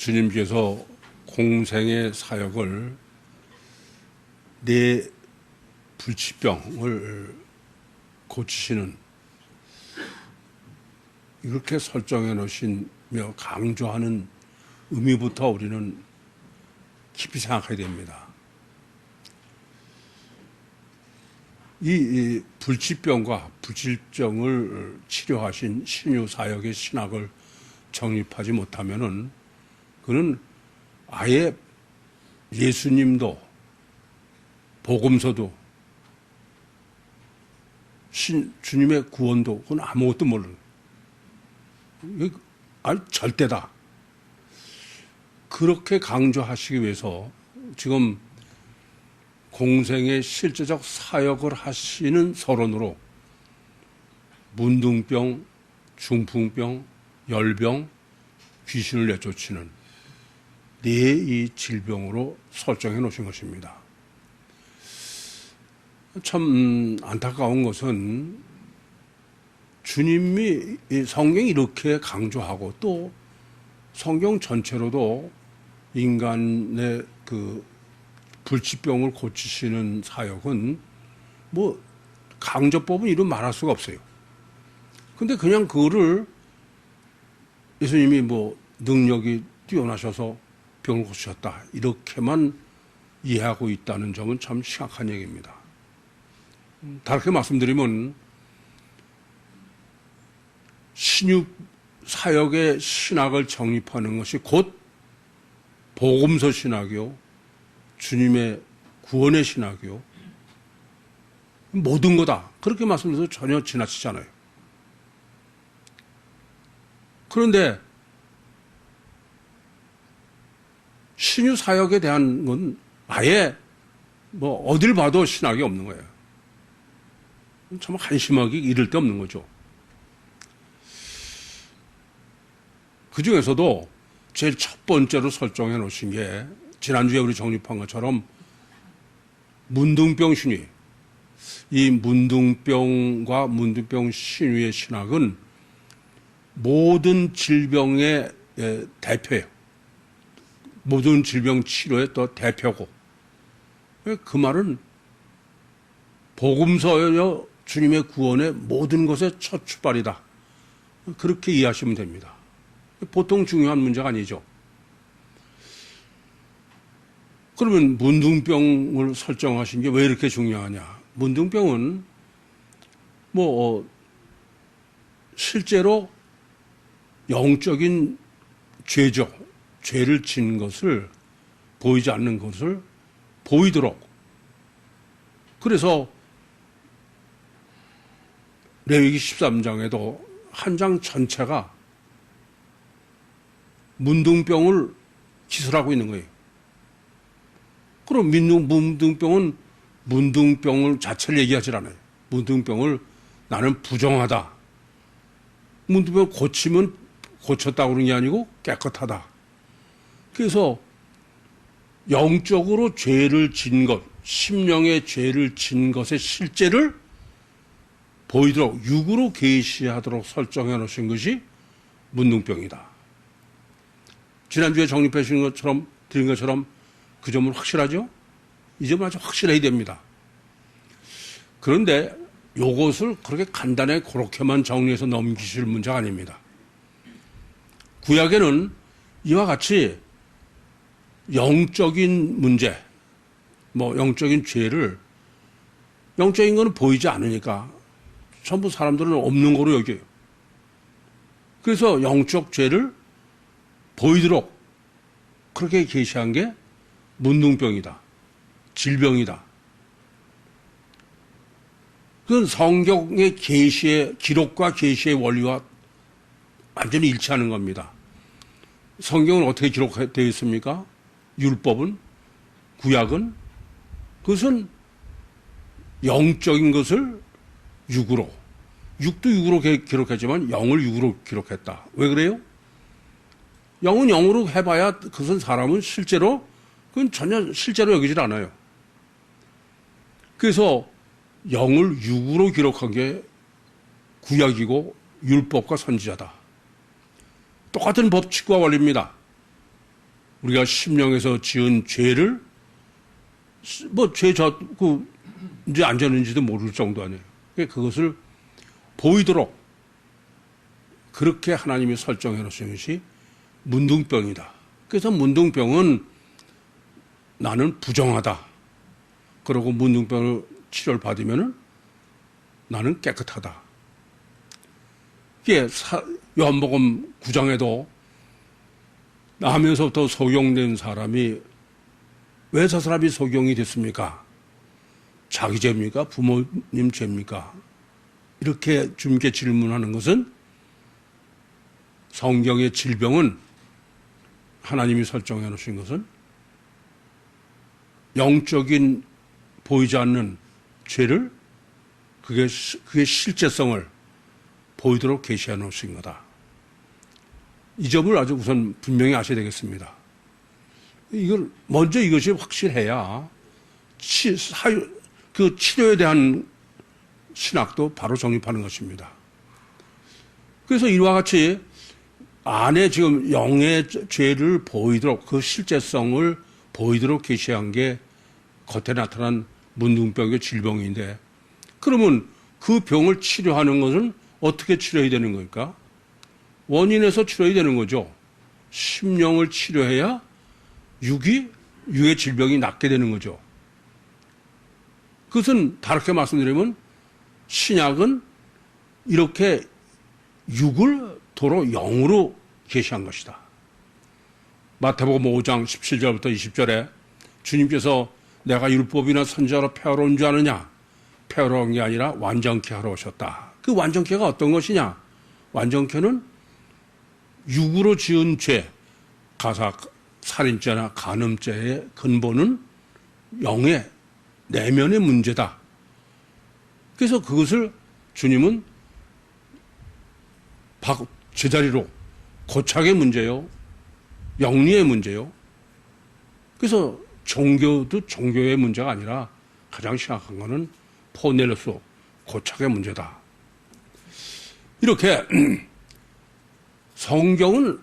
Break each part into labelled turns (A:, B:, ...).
A: 주님께서 공생의 사역을 내 불치병을 고치시는 이렇게 설정해 놓으시며 강조하는 의미부터 우리는 깊이 생각해야 됩니다. 이 불치병과 불치병을 치료하신 신유 사역의 신학을 정립하지 못하면은 그는 아예 예수님도 복음서도 주님의 구원도 그건 아무것도 모르는 아니 절대다. 그렇게 강조하시기 위해서 지금 공생의 실제적 사역을 하시는 서론으로 문둥병, 중풍병, 열병, 귀신을 내쫓는 네 이 질병으로 설정해 놓으신 것입니다. 참 안타까운 것은 주님이 성경이 이렇게 강조하고 또 성경 전체로도 인간의 그 불치병을 고치시는 사역은 뭐 강조법은 이루 말할 수가 없어요. 근데 그냥 그거를 예수님이 뭐 능력이 뛰어나셔서 병을 고치셨다 이렇게만 이해하고 있다는 점은 참 심각한 얘기입니다. 다르게 말씀드리면 신유 사역의 신학을 정립하는 것이 곧 복음서 신학이요, 주님의 구원의 신학이요, 모든 거다. 그렇게 말씀드려서 전혀 지나치잖아요. 그런데 신유 사역에 대한 건 아예 뭐 어딜 봐도 신학이 없는 거예요. 참 한심하기 이를 데 없는 거죠. 그 중에서도 제일 첫 번째로 설정해 놓으신 게 지난주에 우리 정립한 것처럼 문둥병 신위. 이 문둥병과 문둥병 신위의 신학은 모든 질병의 대표예요. 모든 질병 치료의 또 대표고. 그 말은 복음서여 주님의 구원의 모든 것의 첫 출발이다. 그렇게 이해하시면 됩니다. 보통 중요한 문제가 아니죠. 그러면 문둥병을 설정하신 게 왜 이렇게 중요하냐? 문둥병은 실제로 영적인 죄죠. 죄를 진 것을 보이지 않는 것을 보이도록. 그래서 레위기 13장에도 한 장 전체가 문둥병을 기술하고 있는 거예요. 그럼 문둥병은 문둥병을 자체를 얘기하지 않아요. 문둥병을 나는 부정하다. 문둥병을 고치면 고쳤다고 그러는 게 아니고 깨끗하다. 그래서 영적으로 죄를 진 것, 심령의 죄를 진 것의 실제를 보이도록 육으로 계시하도록 설정해 놓으신 것이 문둥병이다. 지난주에 정립해 주신 것처럼 드린 것처럼 그 점은 확실하죠? 이 점은 아주 확실해야 됩니다. 그런데 이것을 그렇게 간단하게 그렇게만 정리해서 넘기실 문제가 아닙니다. 구약에는 이와 같이 영적인 문제, 영적인 죄를, 영적인 거는 보이지 않으니까 전부 사람들은 없는 거로 여겨요. 그래서 영적 죄를 보이도록 그렇게 계시한 게 문둥병이다. 질병이다. 그건 성경의 계시의 기록과 계시의 원리와 완전히 일치하는 겁니다. 성경은 어떻게 기록되어 있습니까? 율법은, 구약은, 그것은 영적인 것을 육으로, 육도 육으로 기록했지만 영을 육으로 기록했다. 왜 그래요? 영은 영으로 해봐야 그것은 사람은 실제로, 그건 전혀 실제로 여기질 않아요. 그래서 영을 육으로 기록한 게 구약이고 율법과 선지자다. 똑같은 법칙과 원리입니다. 우리가 심령에서 지은 죄를 이제 안 되는지도 모를 정도 아니에요. 그것을 보이도록 그렇게 하나님이 설정해 놓으신 것이 문둥병이다. 그래서 문둥병은 나는 부정하다. 그러고 문둥병을 치료를 받으면은 나는 깨끗하다. 이게 요한복음 9장에도 나면서부터 소경된 사람이 왜 저 사람이 소경이 됐습니까? 자기 죄입니까? 부모님 죄입니까? 이렇게 주님께 질문하는 것은 성경의 질병은 하나님이 설정해 놓으신 것은 영적인 보이지 않는 죄를 그게 실제성을 보이도록 계시해 놓으신 거다. 이 점을 아주 우선 분명히 아셔야 되겠습니다. 이걸 먼저 이것이 확실해야 그 치료에 대한 신학도 바로 정립하는 것입니다. 그래서 이와 같이 안에 지금 영의 죄를 보이도록 그 실제성을 보이도록 계시한 게 겉에 나타난 문둥병의 질병인데, 그러면 그 병을 치료하는 것은 어떻게 치료해야 되는 겁니까? 원인에서 치료해야 되는 거죠. 심령을 치료해야 육의 질병이 낫게 되는 거죠. 그것은 다르게 말씀드리면 신약은 이렇게 육을 도로 영으로 계시한 것이다. 마태복음 5장 17절부터 20절에 주님께서 내가 율법이나 선지자로 폐하러 온 줄 아느냐? 폐하러 온 게 아니라 완전케 하러 오셨다. 그 완전케가 어떤 것이냐? 완전케는 육으로 지은 죄, 살인죄나 간음죄의 근본은 영의 내면의 문제다. 그래서 그것을 주님은 제자리로 고착의 문제요, 영리의 문제요. 그래서 종교도 종교의 문제가 아니라 가장 심각한 것은 포넬로스, 고착의 문제다. 이렇게 성경은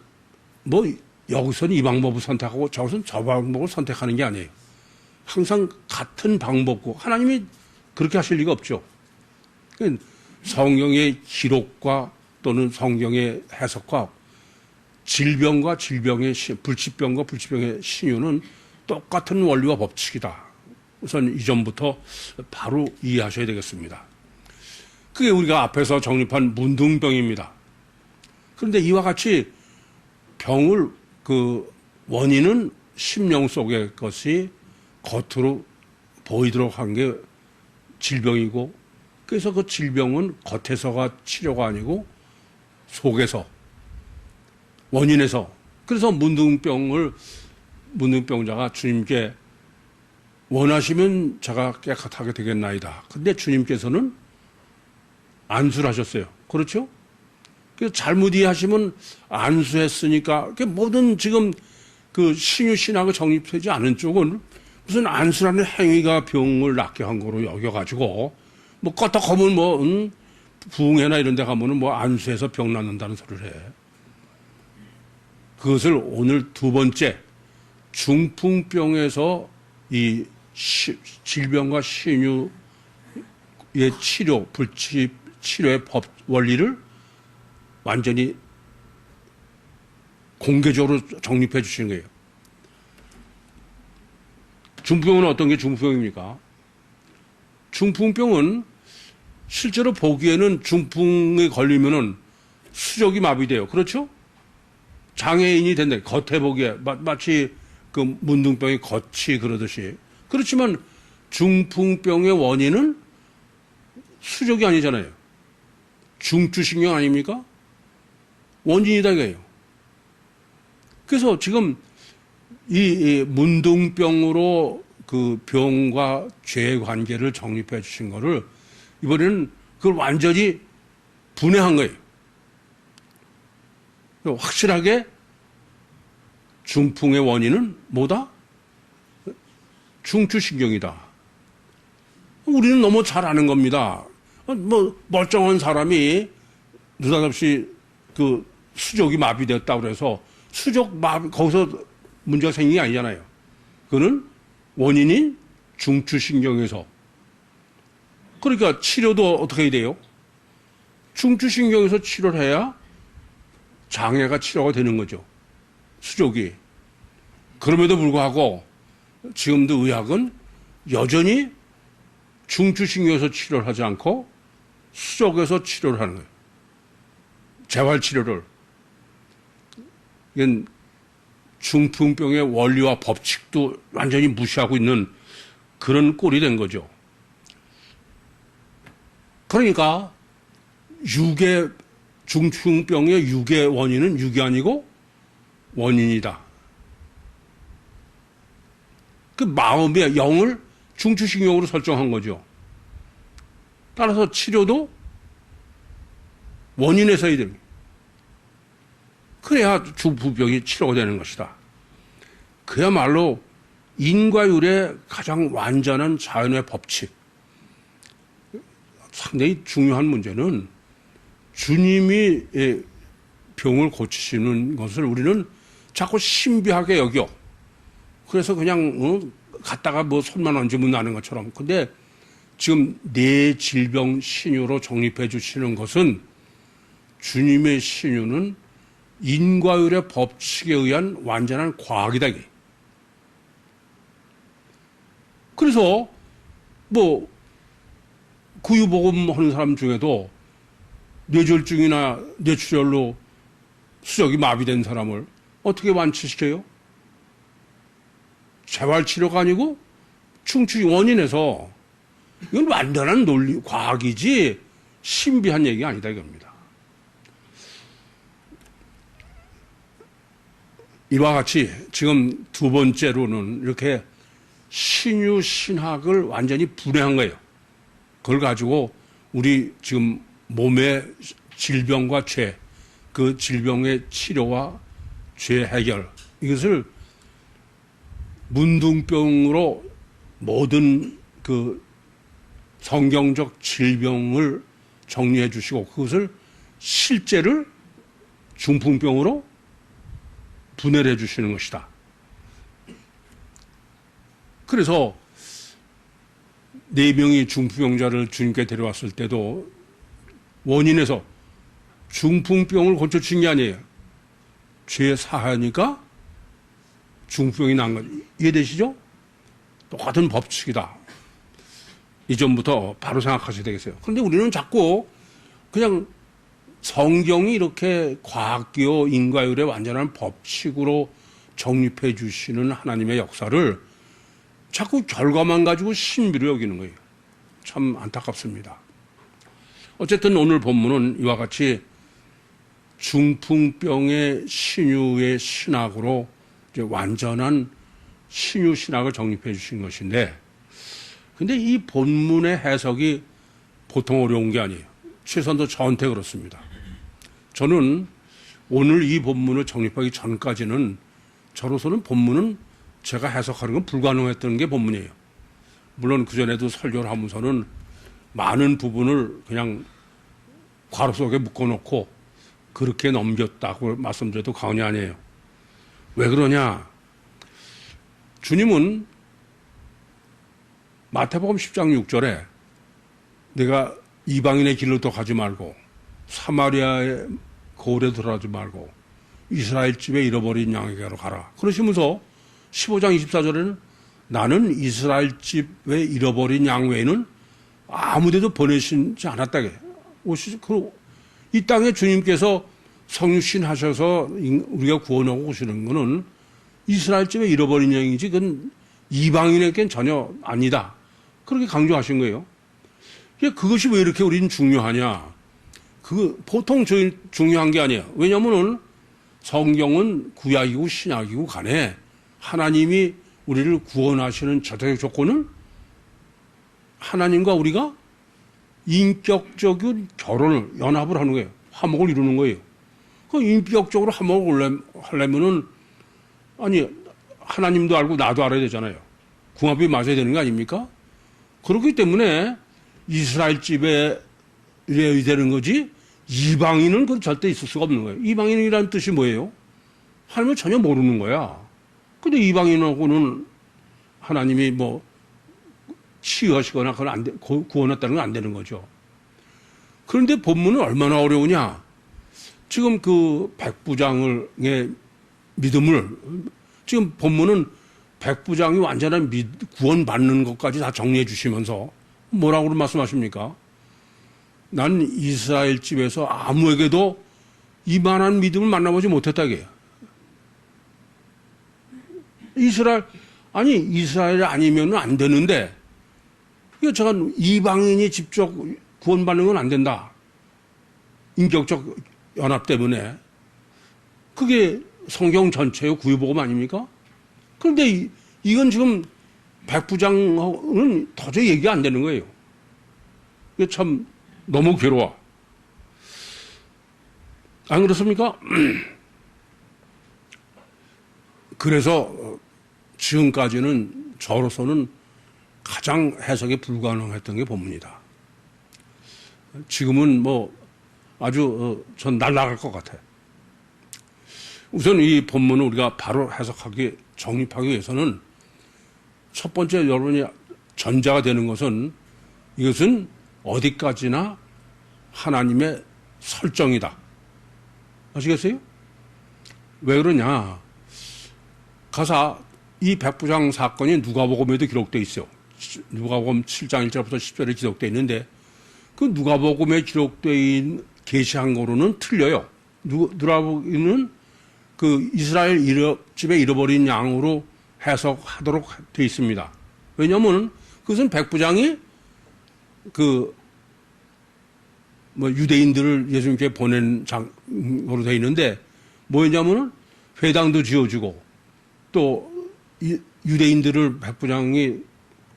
A: 여기서는 이 방법을 선택하고 저기서는 저 방법을 선택하는 게 아니에요. 항상 같은 방법고 하나님이 그렇게 하실 리가 없죠. 성경의 기록과 또는 성경의 해석과 질병과 질병의 불치병과 불치병의 신유는 똑같은 원리와 법칙이다. 우선 이전부터 바로 이해하셔야 되겠습니다. 그게 우리가 앞에서 정립한 문둥병입니다. 그런데 이와 같이 병을 원인은 심령 속의 것이 겉으로 보이도록 한 게 질병이고, 그래서 그 질병은 겉에서가 치료가 아니고 속에서, 원인에서. 그래서 문둥병자가 주님께 원하시면 제가 깨끗하게 되겠나이다. 근데 주님께서는 안수를 하셨어요. 그렇죠? 그래서 잘못 이해하시면 안수했으니까, 모든 지금 그 신유신학을 정립되지 않은 쪽은 무슨 안수라는 행위가 병을 낫게 한 거로 여겨가지고, 껐덕하면 부흥회나 이런 데 가면은 안수해서 병 낫는다는 소리를 해. 그것을 오늘 두 번째, 중풍병에서 이 질병과 신유의 치료의 법 원리를 완전히 공개적으로 정립해 주시는 거예요. 중풍병은 어떤 게 중풍병입니까? 중풍병은 실제로 보기에는 중풍에 걸리면은 수족이 마비돼요. 그렇죠? 장애인이 된다. 겉에 보기에 마치 그 문둥병이 겉이 그러듯이. 그렇지만 중풍병의 원인은 수족이 아니잖아요. 중추신경 아닙니까? 원인이다 이거예요. 그래서 지금 이 문둥병으로 그 병과 죄의 관계를 정립해 주신 거를 이번에는 그걸 완전히 분해한 거예요. 확실하게 중풍의 원인은 뭐다? 중추신경이다. 우리는 너무 잘 아는 겁니다. 멀쩡한 사람이 느닷없이 그 수족이 마비됐다고 그래서 수족 마비, 거기서 문제가 생긴 게 아니잖아요. 그거는 원인인 중추신경에서. 그러니까 치료도 어떻게 해야 돼요? 중추신경에서 치료를 해야 장애가 치료가 되는 거죠. 수족이. 그럼에도 불구하고 지금도 의학은 여전히 중추신경에서 치료를 하지 않고 수족에서 치료를 하는 거예요. 재활치료를. 이건 중풍병의 원리와 법칙도 완전히 무시하고 있는 그런 꼴이 된 거죠. 그러니까 중풍병의 유괴 원인은 유괴 아니고 원인이다. 그 마음의 영을 중추신경으로 설정한 거죠. 따라서 치료도 원인에서 해야 됩니다. 그래야 중풍병이 치료가 되는 것이다. 그야말로 인과율의 가장 완전한 자연의 법칙. 상당히 중요한 문제는 주님이 병을 고치시는 것을 우리는 자꾸 신비하게 여겨. 그래서 그냥 갔다가 뭐 손만 얹으면 나는 것처럼. 근데 지금 내 질병 신유로 정립해 주시는 것은 주님의 신유는 인과율의 법칙에 의한 완전한 과학이다. 그래서 뭐 구유복음 하는 사람 중에도 뇌졸중이나 뇌출혈로 수족이 마비된 사람을 어떻게 완치시켜요? 재활치료가 아니고 충치 원인에서. 이건 완전한 논리, 과학이지 신비한 얘기가 아니다 이겁니다. 이와 같이 지금 두 번째로는 이렇게 신유 신학을 완전히 분해한 거예요. 그걸 가지고 우리 지금 몸의 질병과 죄, 그 질병의 치료와 죄 해결, 이것을 문둥병으로 모든 그 성경적 질병을 정리해 주시고 그것을 실제를 중풍병으로 분해를 해 주시는 것이다. 그래서 4명이 중풍병자를 주님께 데려왔을 때도 원인에서 중풍병을 고쳐준 게 아니에요. 죄 사하니까 중풍병이 난 거죠. 이해되시죠? 똑같은 법칙이다. 이전부터 바로 생각하셔야 되겠어요. 그런데 우리는 자꾸 그냥 성경이 이렇게 과학기요 인과율의 완전한 법칙으로 정립해 주시는 하나님의 역사를 자꾸 결과만 가지고 신비로 여기는 거예요. 참 안타깝습니다. 어쨌든 오늘 본문은 이와 같이 중풍병의 신유의 신학으로 이제 완전한 신유 신학을 정립해 주신 것인데, 근데 이 본문의 해석이 보통 어려운 게 아니에요. 최선도 저한테 그렇습니다. 저는 오늘 이 본문을 정립하기 전까지는 저로서는 본문은 제가 해석하는 건 불가능했던 게 본문이에요. 물론 그전에도 설교를 하면서는 많은 부분을 그냥 괄호 속에 묶어놓고 그렇게 넘겼다고 말씀드려도 과언이 아니에요. 왜 그러냐? 주님은 마태복음 10장 6절에 내가 이방인의 길로 또 가지 말고 사마리아의 거울에 들어가지 말고 이스라엘 집에 잃어버린 양에게로 가라. 그러시면서 15장 24절에는 나는 이스라엘 집에 잃어버린 양 외에는 아무데도 보내시지 않았다. 이 땅에 주님께서 성육신 하셔서 우리가 구원하고 오시는 것은 이스라엘 집에 잃어버린 양이지 그건 이방인에게는 전혀 아니다. 그렇게 강조하신 거예요. 그것이 왜 이렇게 우리는 중요하냐? 보통 중요한 게 아니에요. 왜냐하면 성경은 구약이고 신약이고 간에 하나님이 우리를 구원하시는 절대적 조건은 하나님과 우리가 인격적인 결혼을, 연합을 하는 거예요. 화목을 이루는 거예요. 그 인격적으로 화목을 하려면은, 아니, 하나님도 알고 나도 알아야 되잖아요. 궁합이 맞아야 되는 거 아닙니까? 그렇기 때문에 이스라엘 집에 이래야 되는 거지, 이방인은 그 절대 있을 수가 없는 거예요. 이방인이라는 뜻이 뭐예요? 하나님을 전혀 모르는 거야. 근데 이방인하고는 하나님이 뭐 치유하시거나 그건 안 돼, 구원했다는 건 안 되는 거죠. 그런데 본문은 얼마나 어려우냐. 지금 그 백부장의 믿음을, 지금 본문은 백부장이 완전한 구원받는 것까지 다 정리해 주시면서 뭐라고 말씀하십니까? 난 이스라엘 집에서 아무에게도 이만한 믿음을 만나보지 못했다 이게요. 이스라엘 아니면 안 되는데, 이거 제가 이방인이 직접 구원받는 건 안 된다. 인격적 연합 때문에. 그게 성경 전체의 구유복음 아닙니까? 그런데 이건 지금 백부장은 도저히 얘기가 안 되는 거예요. 이게 참 너무 괴로워. 안 그렇습니까? 그래서 지금까지는 저로서는 가장 해석이 불가능했던 게 본문이다. 지금은 뭐 아주 전 날아갈 것 같아요. 우선 이 본문을 우리가 바로 해석하기, 정립하기 위해서는 첫 번째 여러분이 전자가 되는 것은 이것은 어디까지나 하나님의 설정이다. 아시겠어요? 왜 그러냐? 가사 이 백부장 사건이 누가복음에도 기록되어 있어요. 누가복음 7장 1절부터 10절에 기록되어 있는데 그 누가복음에 기록되어 있는 계시한 거로는 틀려요. 누가복음은 그 이스라엘 집에 잃어버린 양으로 해석하도록 되어 있습니다. 왜냐하면 그것은 백부장이 유대인들을 예수님께 보낸 장으로 되어 있는데 뭐였냐면은 회당도 지어주고 또 유대인들을 백부장이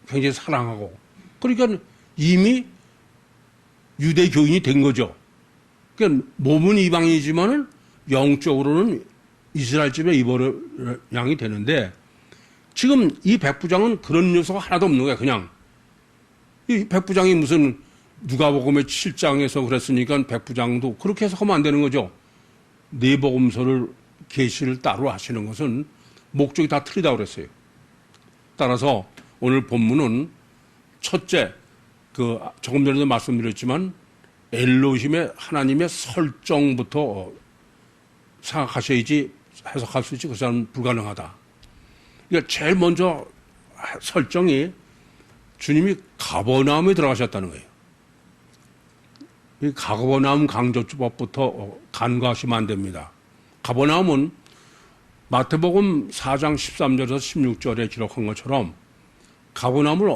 A: 굉장히 사랑하고 그러니까 이미 유대교인이 된 거죠. 그러니까 몸은 이방이지만은 영적으로는 이스라엘 집에 입어를 양이 되는데 지금 이 백부장은 그런 요소가 하나도 없는 거야. 그냥 이 백부장이 무슨 누가복음의 7장에서 그랬으니까 백부장도 그렇게 해석하면 안 되는 거죠. 네복음서를 계시를 따로 하시는 것은 목적이 다 틀리다고 그랬어요. 따라서 오늘 본문은 첫째, 조금 전에도 말씀드렸지만 엘로힘의 하나님의 설정부터 생각하셔야지 해석할 수 있지 그 사람은 불가능하다. 그러니까 제일 먼저 설정이 주님이 가버나움에 들어가셨다는 거예요. 이 가버나움 강조법부터 간과하시면 안 됩니다. 가버나움은 마태복음 4장 13절에서 16절에 기록한 것처럼 가버나움을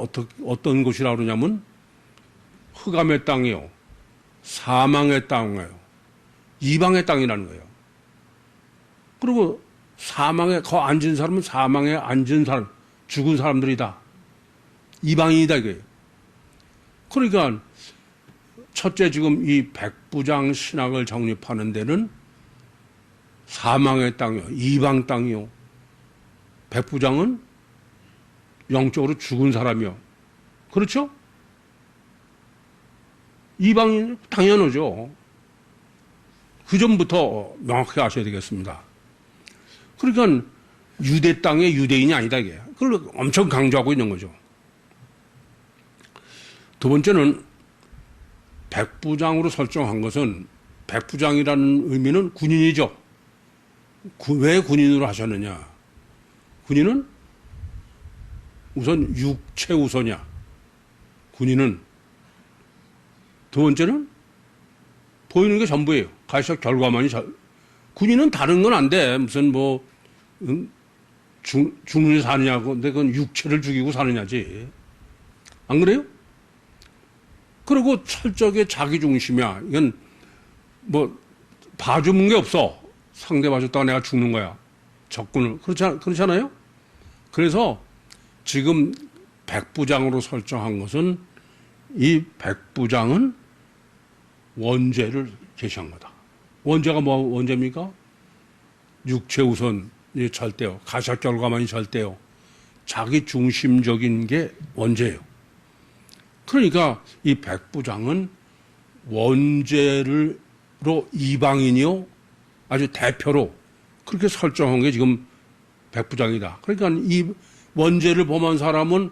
A: 어떤 곳이라고 그러냐면 흑암의 땅이요, 사망의 땅이에요, 이방의 땅이라는 거예요. 그리고 사망에 앉은 사람은 사망에 앉은 사람, 죽은 사람들이다. 이방인이다 이거예요. 그러니까 첫째 지금 이 백부장 신학을 정립하는 데는 사망의 땅이요, 이방 땅이요. 백부장은 영적으로 죽은 사람이요. 그렇죠? 이방인 당연하죠. 그 점부터 명확하게 아셔야 되겠습니다. 그러니까 유대 땅의 유대인이 아니다 이게. 그걸 엄청 강조하고 있는 거죠. 두 번째는 백부장으로 설정한 것은 백부장이라는 의미는 군인이죠. 왜 군인으로 하셨느냐? 군인은 우선 육체 우선이야. 군인은 두 번째는 보이는 게 전부예요. 가시적 결과만이 군인은 다른 건 안 돼. 무슨 죽는 사느냐고. 근데 그건 육체를 죽이고 사느냐지. 안 그래요? 그리고 철저하게 자기 중심이야. 이건 봐주는 게 없어. 상대 봐줬다가 내가 죽는 거야. 적군을. 그렇잖아요? 그래서 지금 백부장으로 설정한 것은 이 백부장은 원죄를 제시한 거다. 원죄가 원죄입니까? 육체 우선이 절대요. 가작 결과만이 절대요. 자기 중심적인 게 원죄예요. 그러니까 이 백부장은 원죄로 이방인이요. 아주 대표로 그렇게 설정한 게 지금 백부장이다. 그러니까 이 원죄를 범한 사람은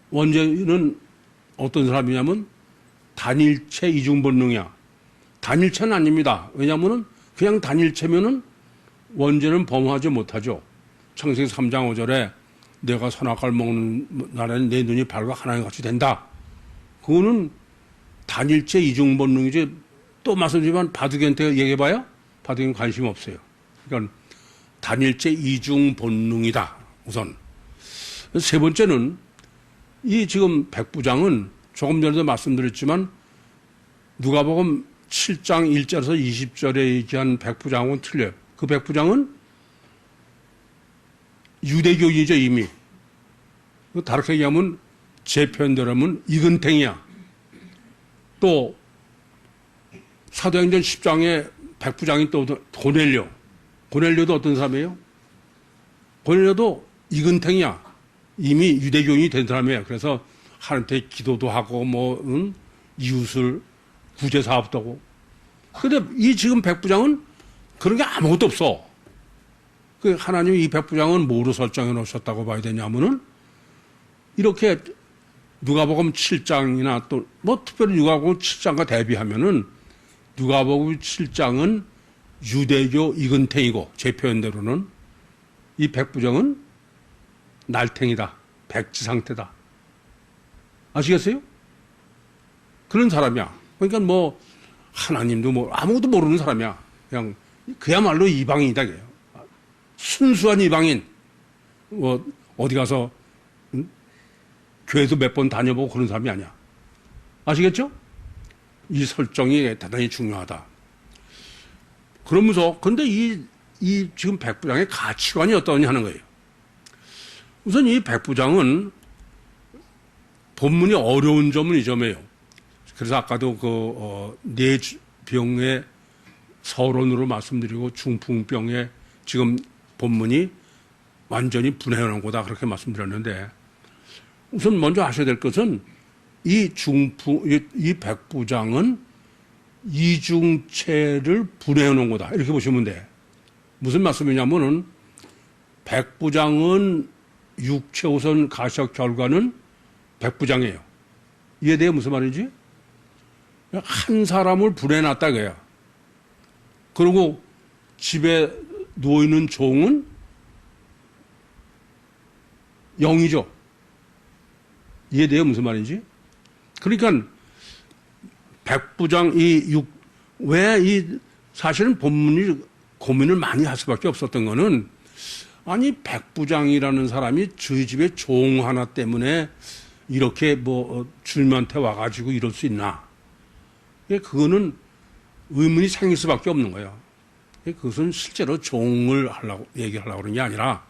A: 원죄는 어떤 사람이냐면 단일체 이중본능이야. 단일체는 아닙니다. 왜냐하면 그냥 단일체면은 원죄는 범하지 못하죠. 창세기 3장 5절에 내가 선악과를 먹는 날에는 내 눈이 발과 하나님 같이 된다. 그거는 단일체 이중본능이지. 또 말씀드리지만 바둑이한테 얘기해봐요? 바둑이는 관심 없어요. 그러니까 단일체 이중본능이다. 우선. 세 번째는 이 지금 백부장은 조금 전에도 말씀드렸지만 누가복음 7장 1절에서 20절에 얘기한 백부장은 틀려요. 그 백부장은 유대교인이죠, 이미. 다르게 얘기하면 제 표현대로 하면 이근탱이야. 또 사도행전 10장에 백부장이 또 고넬료. 고넬료도 어떤 사람이에요? 고넬료도 이근탱이야. 이미 유대교인이 된 사람이에요. 그래서 하나님께 기도도 하고 이웃을 구제 사업도 하고. 그런데 이 지금 백부장은 그런 게 아무것도 없어. 그 하나님이 이 백부장은 뭐로 설정해 놓으셨다고 봐야 되냐면은 이렇게 누가복음 7장이나 또 특별히 누가복음 7장과 대비하면은 누가복음 7장은 유대교 이근탱이고 제 표현대로는 이 백부장은 날탱이다. 백지 상태다. 아시겠어요? 그런 사람이야. 그러니까 하나님도 아무것도 모르는 사람이야. 그냥 그야말로 이방인이다. 순수한 이방인. 어디 가서 교회도 몇 번 다녀보고 그런 사람이 아니야. 아시겠죠? 이 설정이 대단히 중요하다. 그러면서 근데 이 지금 백부장의 가치관이 어떠냐 하는 거예요. 우선 이 백부장은 본문이 어려운 점은 이 점이에요. 그래서 아까도 뇌병의 서론으로 말씀드리고 중풍병의 지금 본문이 완전히 분해하는 거다 그렇게 말씀드렸는데 우선 먼저 아셔야 될 것은 이 백부장은 이중체를 분해해 놓은 거다. 이렇게 보시면 돼. 무슨 말씀이냐면은 백부장은 육체 우선 가시적 결과는 백부장이에요. 이해돼요? 무슨 말인지? 한 사람을 분해해 놨다 그래요. 그리고 집에 누워있는 종은 영이죠. 이해돼요? 무슨 말인지? 그러니까 백부장 사실은 본문이 고민을 많이 할 수밖에 없었던 거는 아니 백부장이라는 사람이 저희 집에 종 하나 때문에 이렇게 주님한테 와가지고 이럴 수 있나? 그거는 의문이 생길 수밖에 없는 거예요. 그것은 실제로 종을 얘기를 하려고 그런 게 아니라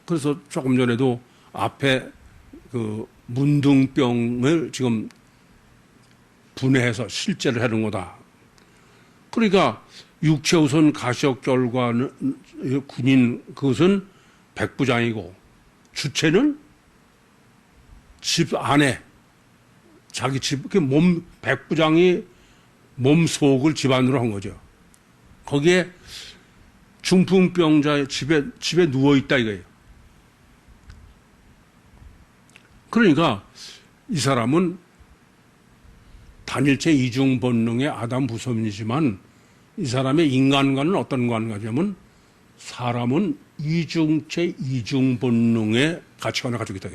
A: 그래서 조금 전에도 앞에 문둥병을 지금 분해해서 실제로 하는 거다. 그러니까 육체 우선 가시적 결과는 군인 그것은 백부장이고 주체는 집 안에 자기 집 백부장이 몸 속을 집안으로 한 거죠. 거기에 중풍병자의 집에 누워 있다 이거예요. 그러니까 이 사람은 단일체 이중 본능의 아담 부손이지만 이 사람의 인간과는 어떤 관계냐면 사람은 이중체 이중 본능의 가치관을 가지고 있다.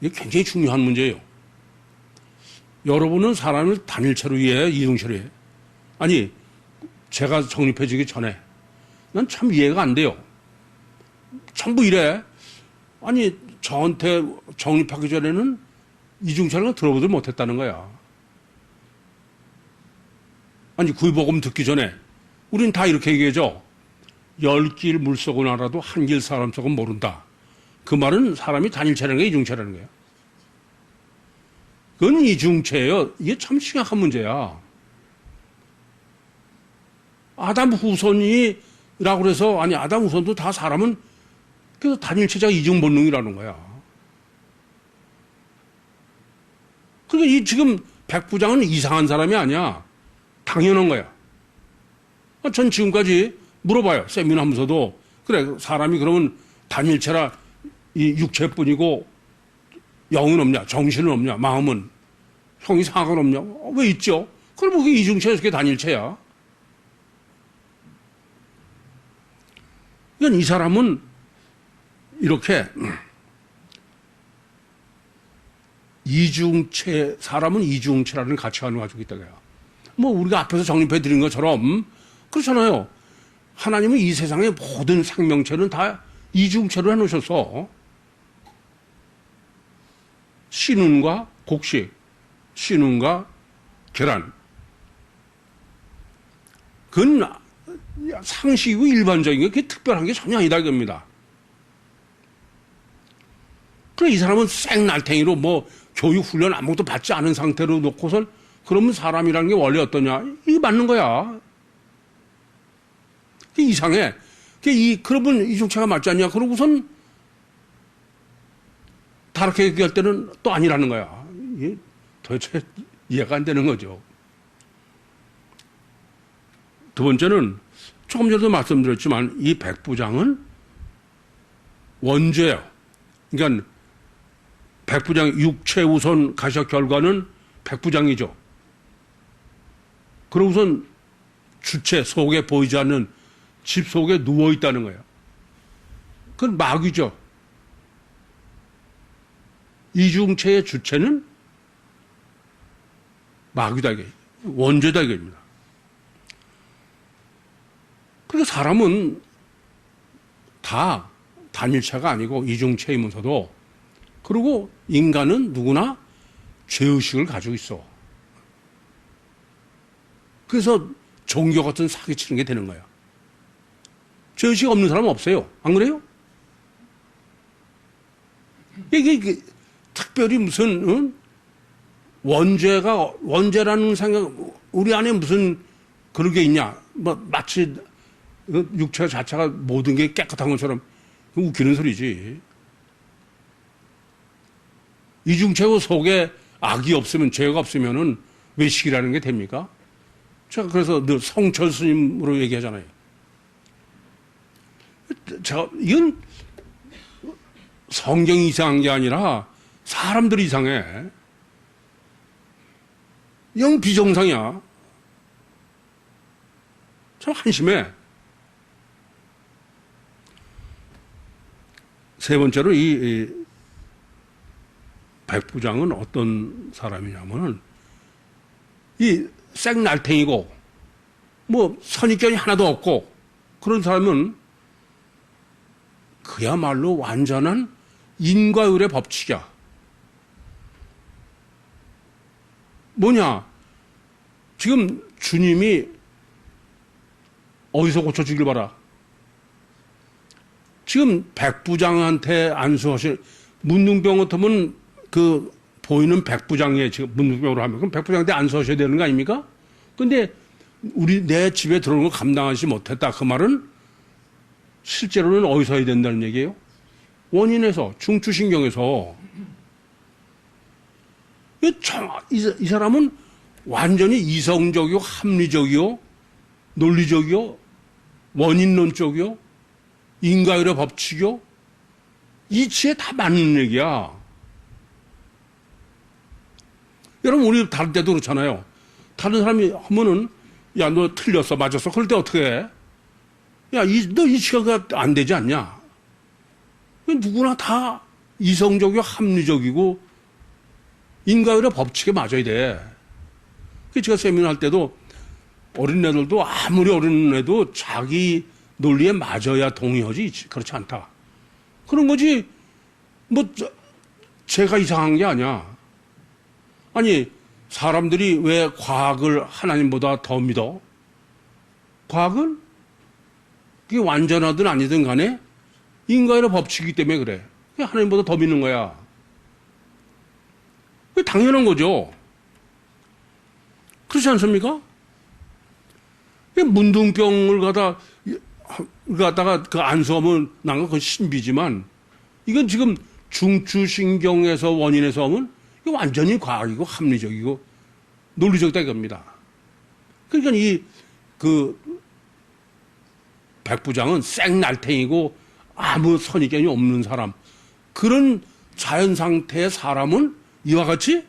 A: 이게 굉장히 중요한 문제예요. 여러분은 사람을 단일체로 이해해요? 이중체로 이해해요? 아니 제가 정립해지기 전에 난 참 이해가 안 돼요. 전부 이래. 아니 저한테 정립하기 전에는 이중체를 들어보지도 못했다는 거야. 아니 구유복음 듣기 전에 우린 다 이렇게 얘기하죠. 10길 물속은 알아도 한 길 사람 속은 모른다. 그 말은 사람이 단일체라는 게 이중체라는 거예요. 그건 이중체예요. 이게 참 심각한 문제야. 아담 후손이라고 그래서 아니 아담 후손도 다 사람은 그래서 단일체자가 이중 본능이라는 거야. 그러니까 이 지금 백부장은 이상한 사람이 아니야. 당연한 거야. 전 지금까지 물어봐요. 세미나 하면서도 그래, 사람이 그러면 단일체라 이 육체뿐이고 영은 없냐, 정신은 없냐, 마음은 형이 상관 없냐? 왜 있죠? 그럼 그게 이중체에서 그게 단일체야. 그러니까 이 사람은 이렇게 이중체, 사람은 이중체라는 가치관을 가지고 있다고요. 뭐 우리가 앞에서 정립해 드린 것처럼 그렇잖아요. 하나님은 이 세상의 모든 생명체는 다 이중체로 해놓으셔서 씨눈과 곡식, 씨눈과 계란, 그건 상식이고 일반적인 게 그게 특별한 게 전혀 아니다 이겁니다. 그래, 이 사람은 생날탱이로 뭐 교육 훈련 아무것도 받지 않은 상태로 놓고선 그러면 사람이라는 게 원래 어떠냐? 이게 맞는 거야. 그게 이상해. 그러면 이중체가 맞지 않냐? 그러고선 다르게 얘기할 때는 또 아니라는 거야. 이게 도대체 이해가 안 되는 거죠. 두 번째는 조금 전에도 말씀드렸지만 이 백부장은 원죄예요. 그러니까 백부장 육체 우선 가셔 결과는 백부장이죠. 그러고선 주체 속에 보이지 않는 집 속에 누워 있다는 거예요. 그건 마귀죠. 이중체의 주체는 마귀다 이게 원죄다 이겁니다. 그러니까 사람은 다 단일체가 아니고 이중체이면서도 그리고 인간은 누구나 죄의식을 가지고 있어. 그래서 종교 같은 사기치는 게 되는 거야. 죄의식 없는 사람은 없어요. 안 그래요? 이게 특별히 무슨 원죄라는 생각, 우리 안에 무슨 그런 게 있냐? 뭐 마치 육체 자체가 모든 게 깨끗한 것처럼 웃기는 소리지. 이중체고 속에 악이 없으면, 죄가 없으면은 외식이라는 게 됩니까? 제가 그래서 늘 성철 스님으로 얘기하잖아요. 이건 성경이 이상한 게 아니라 사람들이 이상해. 영 비정상이야. 참 한심해. 세 번째로 이 백부장은 어떤 사람이냐면은 이 생날탱이고 뭐 선입견이 하나도 없고 그런 사람은 그야말로 완전한 인과율의 법칙이야. 뭐냐? 지금 주님이 어디서 고쳐주길 바라? 지금 백부장한테 안수하실 문둥병 같으면 그 보이는 백부장에 지금 문둥병으로 하면 그럼 백부장한테 안수하셔야 되는 거 아닙니까? 근데 내 집에 들어오는 걸 감당하지 못했다. 그 말은 실제로는 어디서 해야 된다는 얘기예요? 원인에서, 중추신경에서. 이 사람은 완전히 이성적이요, 합리적이요, 논리적이요, 원인론적이요, 인과율의 법칙이요, 이치에 다 맞는 얘기야. 여러분, 우리 다른 때도 그렇잖아요. 다른 사람이 하면은, 야, 너 틀렸어, 맞았어. 그럴 때 어떻게 해? 야, 너 이치가 안 되지 않냐? 누구나 다 이성적이고 합리적이고 인과율의 법칙에 맞아야 돼. 제가 세미나 할 때도 어린애들도 아무리 어린애도 자기 논리에 맞아야 동의하지 그렇지 않다. 그런 거지 뭐 제가 이상한 게 아니야. 아니 사람들이 왜 과학을 하나님보다 더 믿어? 과학은 그게 완전하든 아니든 간에 인과율의 법칙이기 때문에 그래. 하나님보다 더 믿는 거야. 그게 당연한 거죠. 그렇지 않습니까? 문둥병을 갖다가 그 안수하면 난 그건 신비지만 이건 지금 중추신경에서 원인에서 하면 이거 완전히 과학이고 합리적이고 논리적이다 이겁니다. 그러니까 그 백부장은 생날탱이고 아무 선입견이 없는 사람, 그런 자연 상태의 사람은 이와 같이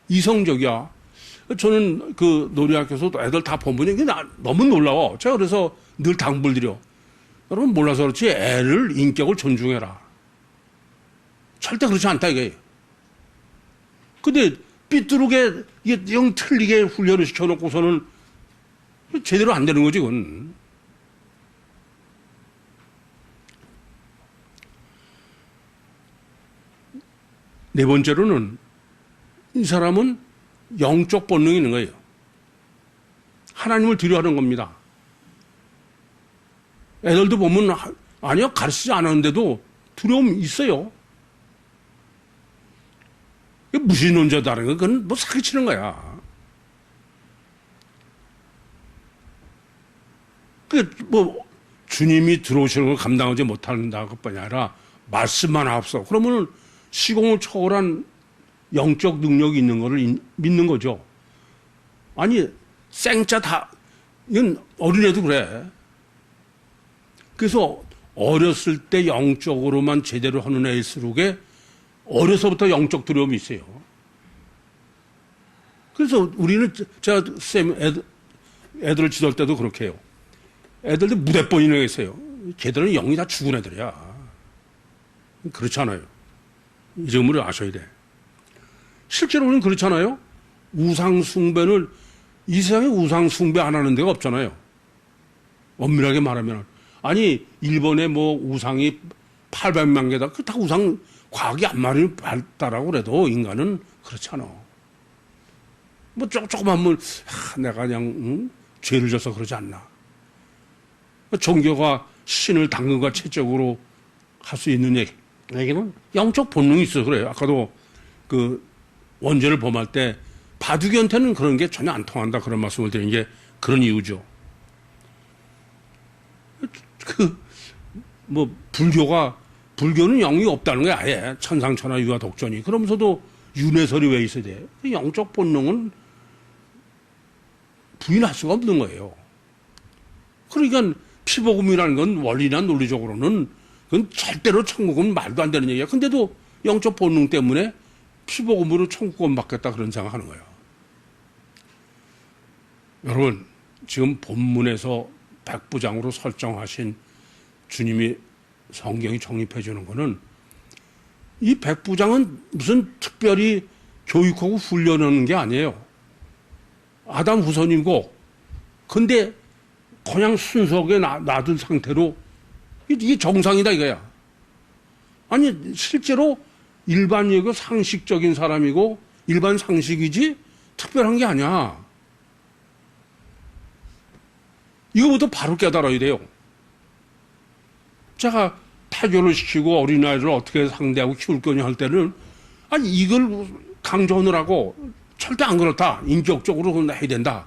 A: 이성적이야. 저는 그 놀이학교에서 애들 다 보면 이게 너무 놀라워. 제가 그래서 늘 당부를 드려. 여러분 몰라서 그렇지 애를 인격을 존중해라. 절대 그렇지 않다 이게. 근데 삐뚤게 이게 영 틀리게 훈련을 시켜놓고서는 제대로 안 되는 거지 그건. 네 번째로는 이 사람은 영적 본능이 있는 거예요. 하나님을 두려워하는 겁니다. 애들도 보면 아니요 가르치지 않았는데도 두려움이 있어요. 무신론자다는 건 그건 뭐 사기치는 거야. 뭐 주님이 들어오시는 걸 감당하지 못한다 그뿐이 아니라 말씀만 앞서 그러면 시공을 초월한 영적 능력이 있는 거를 믿는 거죠. 아니 생짜 다 이건 어린애도 그래. 그래서 어렸을 때 영적으로만 제대로 하는 애일수록에 어려서부터 영적 두려움이 있어요. 그래서 우리는 제가 애들을 지도할 때도 그렇게 해요. 애들도 무대뽀이는 애 있어요. 걔들은 영이 다 죽은 애들이야. 그렇지 않아요. 이 점을 아셔야 돼. 실제로는 그렇잖아요. 우상숭배를 이 세상에 우상숭배 안 하는 데가 없잖아요. 엄밀하게 말하면 아니 일본에 뭐 우상이 800만 개다. 그 다 우상 과학이 안마를 발달하고 그래도 인간은 그렇잖아. 뭐 조그만 물 내가 그냥 죄를 져서 그러지 않나. 종교가 신을 당근과 채적으로 할 수 있는 얘기는 영적 본능이 있어 그래요. 아까도 그 원죄를 범할 때 바둑이한테는 그런 게 전혀 안 통한다 그런 말씀을 드린 게 그런 이유죠. 뭐 불교는 영이 없다는 거야 아예 천상천하 유아 독존이. 그러면서도 윤회설이 왜 있어야 돼? 영적 본능은 부인할 수가 없는 거예요. 그러니까 피복음이라는 건 원리나 논리적으로는 그건 절대로 천국은 말도 안 되는 얘기야. 근데도 영적 본능 때문에 피복음으로 천국은 받겠다 그런 생각하는 거예요. 여러분 지금 본문에서 백부장으로 설정하신 주님이 성경이 정립해 주는 거는 이 백부장은 무슨 특별히 교육하고 훈련하는 게 아니에요. 아담 후손이고 근데 그냥 순수하게 놔둔 상태로 이게 정상이다 이거야. 아니 실제로 일반이고 상식적인 사람이고 일반 상식이지 특별한 게 아니야. 이거부터 바로 깨달아야 돼요. 제가 타교를 시키고 어린아이를 어떻게 상대하고 키울 거냐 할 때는 아니 이걸 강조하느라고 절대 안 그렇다. 인격적으로 해야 된다.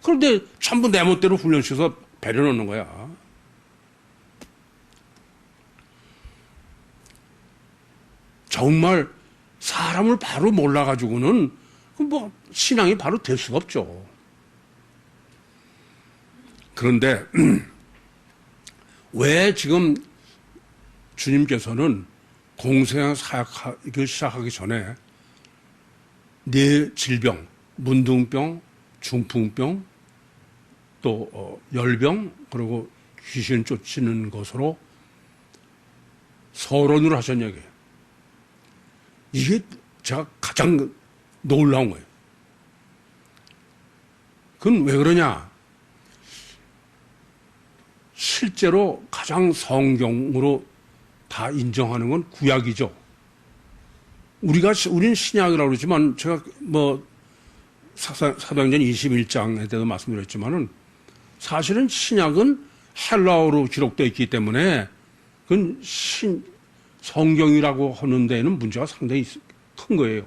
A: 그런데 전부 내 멋대로 훈련시켜서 배려놓는 거야. 정말 사람을 바로 몰라가지고는 뭐 신앙이 바로 될 수가 없죠. 그런데 왜 지금 주님께서는 공생애를 시작하기 전에 네 질병, 문둥병, 중풍병, 또 열병, 그리고 귀신 쫓는 것으로 서론을 하셨냐고요. 이게 제가 가장 놀라운 거예요. 그건 왜 그러냐? 실제로 가장 성경으로 다 인정하는 건 구약이죠. 우리는 신약이라고 그러지만 제가 뭐 사도행전 21장에 대해서 말씀드렸지만은 사실은 신약은 헬라어로 기록되어 있기 때문에 그건 성경이라고 하는 데에는 문제가 상당히 큰 거예요.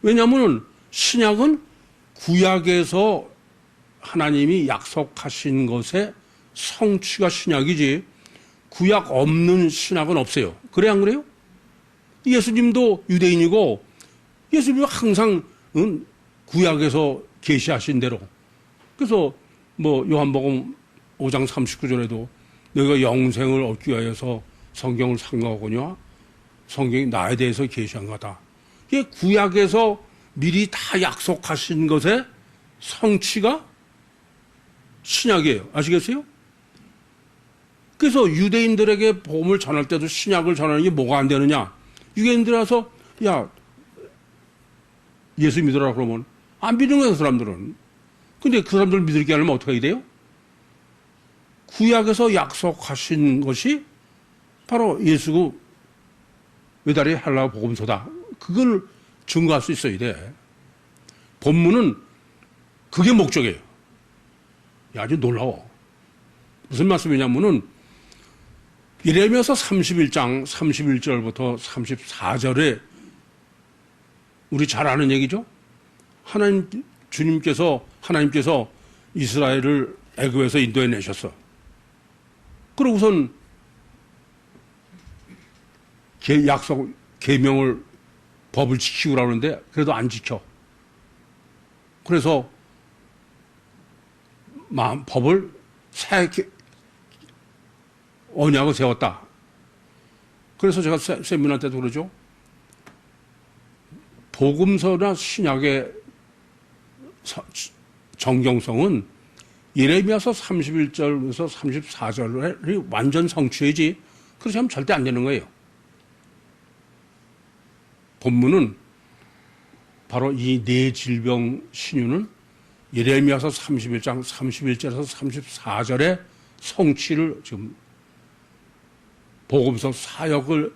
A: 왜냐하면 신약은 구약에서 하나님이 약속하신 것의 성취가 신약이지 구약 없는 신약은 없어요. 그래 안 그래요? 예수님도 유대인이고 예수님은 항상 구약에서 계시하신 대로 그래서 뭐 요한복음 5장 39절에도 너희가 영생을 얻기 위하여서 성경을 상고하거냐 성경이 나에 대해서 계시한 거다. 이게 구약에서 미리 다 약속하신 것의 성취가 신약이에요. 아시겠어요? 그래서 유대인들에게 복음을 전할 때도 신약을 전하는 게 뭐가 안 되느냐? 유대인들이 와서 야 예수 믿으라 그러면 안 믿는 거예요, 그 사람들은. 근데 그 사람들 믿을게 하려면 어떻게 해야 돼요? 구약에서 약속하신 것이 바로 예수가 외다리 할라 복음서다. 그걸 증거할 수 있어야 돼. 본문은 그게 목적이에요. 아주 놀라워. 무슨 말씀이냐면은 예레미야서 31장 31절부터 34절에 우리 잘 아는 얘기죠. 하나님께서 이스라엘을 애굽에서 인도해 내셨어. 그러고선 약속 계명을 법을 지키고 그러는데 그래도 안 지켜. 그래서 법을 새 언약을 세웠다. 그래서 제가 세미나 때도 그러죠. 복음서나 신약의 정경성은 예레미야서 31절에서 34절이 완전 성취이지 그렇지 하면 절대 안 되는 거예요. 본문은 바로 이 네 질병 신유는 예레미야서 31장 31절에서 34절의 성취를 지금 복음서 사역을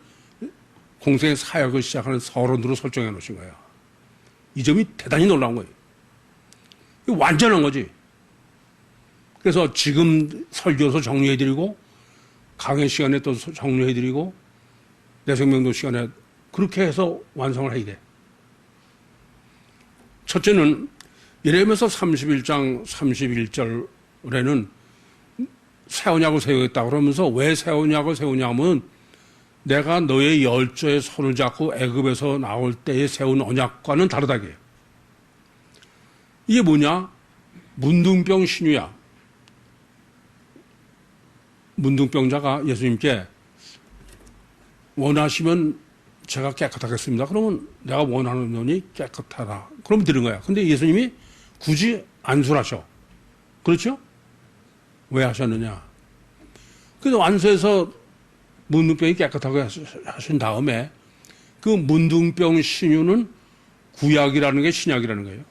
A: 공생의 사역을 시작하는 서론으로 설정해 놓으신 거예요. 이 점이 대단히 놀라운 거예요. 이거 완전한 거지. 그래서 지금 설교서 정리해드리고 강의 시간에 또 정리해드리고 내 생명도 시간에 그렇게 해서 완성을 해야 돼. 첫째는 예레미야서 31장 31절에는 새 언약을 세우겠다 그러면서 왜 새 언약을 세우냐면 내가 너의 열조의 손을 잡고 애굽에서 나올 때에 세운 언약과는 다르다게 해요. 이게 뭐냐? 문둥병 신유야. 문둥병자가 예수님께 원하시면 제가 깨끗하겠습니다. 그러면 내가 원하는 눈이 깨끗하라. 그럼 들은 거야. 근데 예수님이 굳이 안수하셔. 그렇죠? 왜 하셨느냐? 그래서 안수해서 문둥병이 깨끗하게 하신 다음에 그 문둥병 신유는 구약이라는 게 신약이라는 거예요.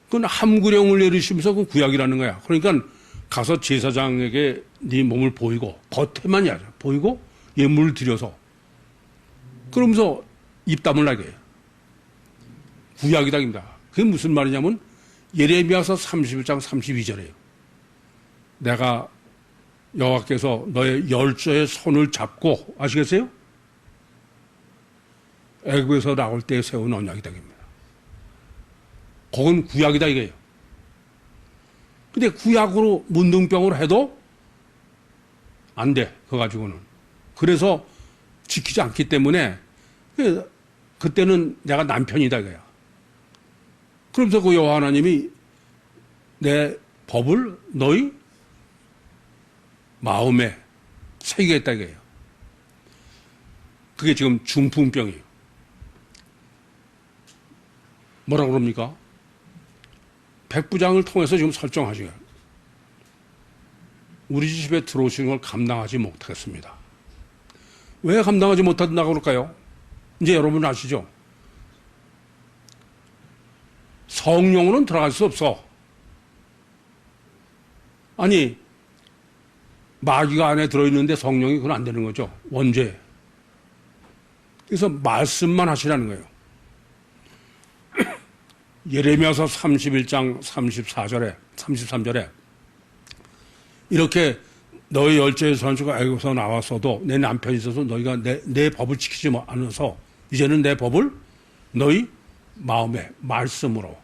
A: 그건 함구령을 내리시면서 그 구약이라는 거야. 그러니까 가서 제사장에게 네 몸을 보이고 겉에만 야자 보이고 예물을 드려서 그러면서 입담을 나게 해요. 구약이다입니다. 그게 무슨 말이냐면 예레미야서 31장 32절이에요. 내가 여호와께서 너의 열조의 손을 잡고 아시겠어요? 애굽에서 나올 때 세운 언약이다 입니다. 그건 구약이다 이거예요. 근데 구약으로 문둥병으로 해도 안 돼. 그거 가지고는. 그래서 지키지 않기 때문에 그때는 내가 남편이다 이거야. 그러면서 그 여호와 하나님이 내 법을 너희 마음에 새기겠다 이거예요. 그게 지금 중풍병이에요. 뭐라고 그럽니까? 백부장을 통해서 지금 설정하시고요. 우리 집에 들어오시는 걸 감당하지 못하겠습니다. 왜 감당하지 못한다고 그럴까요? 이제 여러분 아시죠? 성령으로는 들어갈 수 없어. 아니 마귀가 안에 들어있는데 성령이 그건 안 되는 거죠. 원죄. 그래서 말씀만 하시라는 거예요. 예레미야서 31장 34절에 33절에 이렇게 너희 열조의 선수가 애굽에서 나왔어도 내 남편이 있어서 너희가 내 법을 지키지 않아서 이제는 내 법을 너희 마음에 말씀으로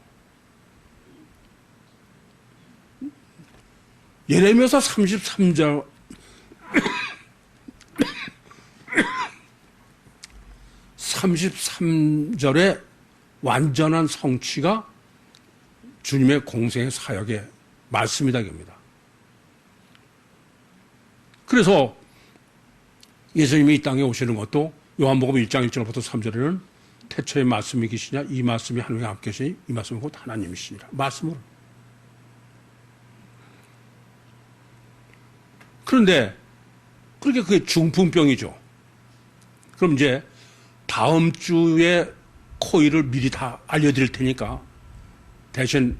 A: 예레미야서 33절 33절의 완전한 성취가 주님의 공생의 사역의 말씀이다. 그래서 예수님이 이 땅에 오시는 것도 요한복음 1장 1절부터 3절에는 태초에 말씀이 계시냐 이 말씀이 하나님과 함께 계시니 이 말씀은 곧 하나님이시니라. 말씀으로. 그런데 그렇게 그게 중풍병이죠. 그럼 이제 다음 주에 코일을 미리 다 알려드릴 테니까 대신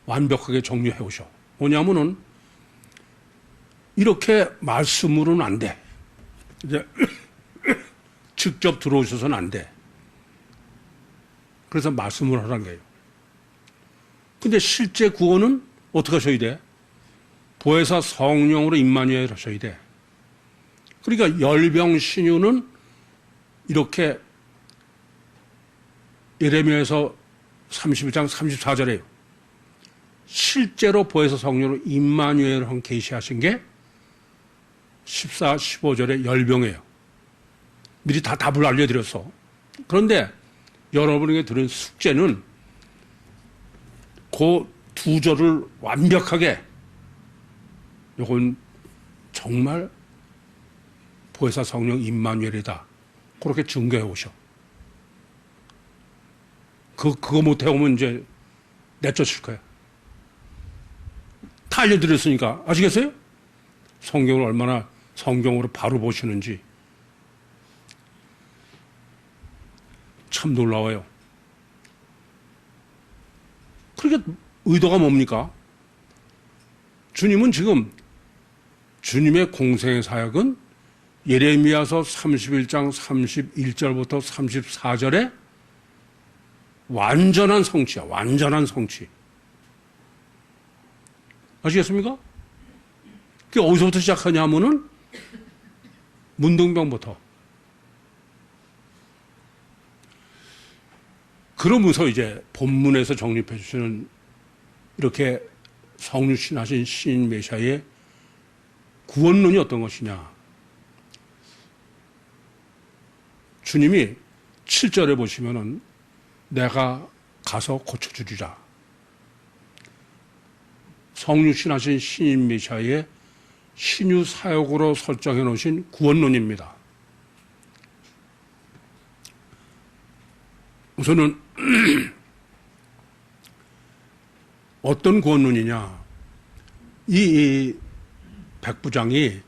A: 완벽하게 정리해 오셔. 뭐냐면은 이렇게 말씀으로는 안 돼. 이제 직접 들어오셔서는 안 돼. 그래서 말씀을 하라는 거예요. 근데 실제 구원은 어떻게 하셔야 돼? 보혜사 성령으로 임마누엘 하셔야 돼. 그러니까 열병신유는 이렇게 예레미야에서 31장 34절에요. 실제로 보혜사 성령으로 임마누엘을 계시하신 게 14, 15절의 열병이에요. 미리 다 답을 알려드렸어. 그런데 여러분에게 드린 숙제는 그 두 절을 완벽하게 이건 정말 보혜사 성령 임마누엘이다. 그렇게 증거해 오셔. 그거 못 해오면 이제 내쫓을 거야. 다 알려드렸으니까. 아시겠어요? 성경을 얼마나 성경으로 바로 보시는지. 참 놀라워요. 그러니까 의도가 뭡니까? 주님은 지금 주님의 공생의 사역은 예레미야서 31장 31절부터 34절에 완전한 성취야. 완전한 성취. 아시겠습니까? 그게 어디서부터 시작하냐면은 문둥병부터. 그러면서 이제 본문에서 정립해 주시는 이렇게 성육신하신 시인 메시아의 구원론이 어떤 것이냐. 주님이 7절에 보시면은 내가 가서 고쳐주리라. 성육신하신 시인 메시아의 신유 사역으로 설정해 놓으신 구원론입니다. 우선은 어떤 구원론이냐. 이 백부장이